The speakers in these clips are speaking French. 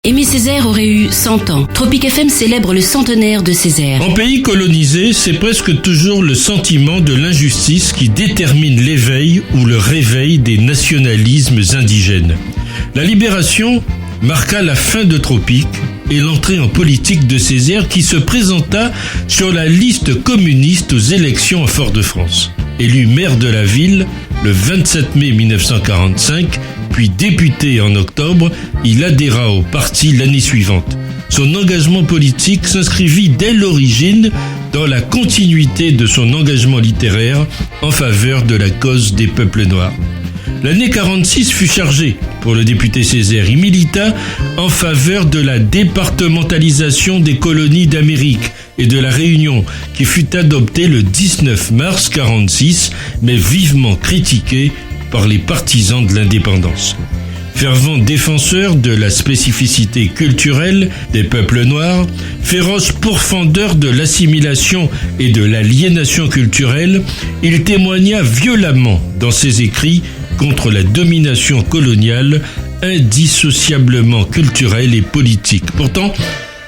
Aimé Césaire aurait eu 100 ans. Tropic FM célèbre le centenaire de Césaire. En pays colonisé, c'est presque toujours le sentiment de l'injustice qui détermine l'éveil ou le réveil des nationalismes indigènes. La libération marqua la fin de Tropic et l'entrée en politique de Césaire qui se présenta sur la liste communiste aux élections à Fort-de-France. Élu maire de la ville le 27 mai 1945, puis député en octobre, il adhéra au parti l'année suivante. Son engagement politique s'inscrivit dès l'origine dans la continuité de son engagement littéraire en faveur de la cause des peuples noirs. L'année 46 fut chargée pour le député Césaire. Il milita en faveur de la départementalisation des colonies d'Amérique et de la Réunion, qui fut adoptée le 19 mars 46, mais vivement critiquée par les partisans de l'indépendance. Fervent défenseur de la spécificité culturelle des peuples noirs, féroce pourfendeur de l'assimilation et de l'aliénation culturelle, il témoigna violemment dans ses écrits contre la domination coloniale indissociablement culturelle et politique. Pourtant,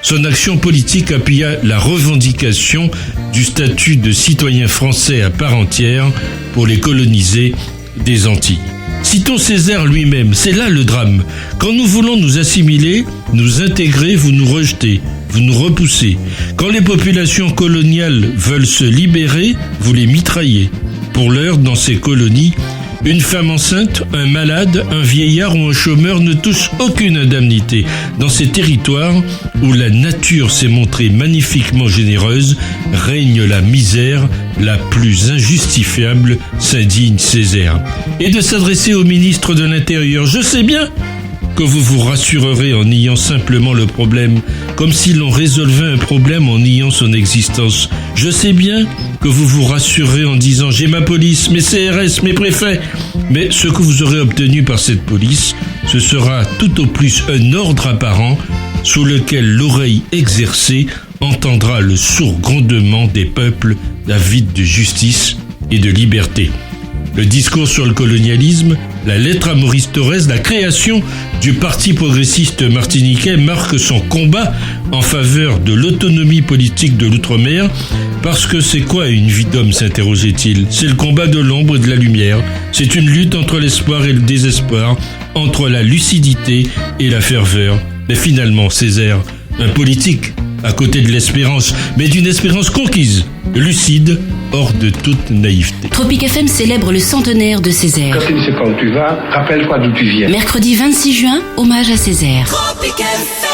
son action politique appuya la revendication du statut de citoyen français à part entière pour les colonisés des Antilles. Citons Césaire lui-même, c'est là le drame. Quand nous voulons nous assimiler, nous intégrer, vous nous rejetez, vous nous repoussez. Quand les populations coloniales veulent se libérer, vous les mitraillez. Pour l'heure, dans ces colonies, une femme enceinte, un malade, un vieillard ou un chômeur ne touchent aucune indemnité. Dans ces territoires où la nature s'est montrée magnifiquement généreuse, règne la misère la plus injustifiable, s'indigne Césaire. Et de s'adresser au ministre de l'Intérieur, je sais bien que vous vous rassurerez en niant simplement le problème, comme si l'on résolvait un problème en niant son existence. Je sais bien que vous vous rassurerez en disant « j'ai ma police, mes CRS, mes préfets ». Mais ce que vous aurez obtenu par cette police, ce sera tout au plus un ordre apparent sous lequel l'oreille exercée entendra le sourd grondement des peuples avides de justice et de liberté. Le discours sur le colonialisme, la lettre à Maurice Thorez, la création du Parti progressiste martiniquais marque son combat en faveur de l'autonomie politique de l'outre-mer. Parce que c'est quoi une vie d'homme, s'interrogeait-il? C'est le combat de l'ombre et de la lumière. C'est une lutte entre l'espoir et le désespoir, entre la lucidité et la ferveur. Mais finalement, Césaire, un politique, à côté de l'espérance, mais d'une espérance conquise, lucide, hors de toute naïveté. Tropic FM célèbre le centenaire de Césaire. Quand tu ne sais pas où tu vas, rappelle-toi d'où tu viens. Mercredi 26 juin, hommage à Césaire. Tropic FM.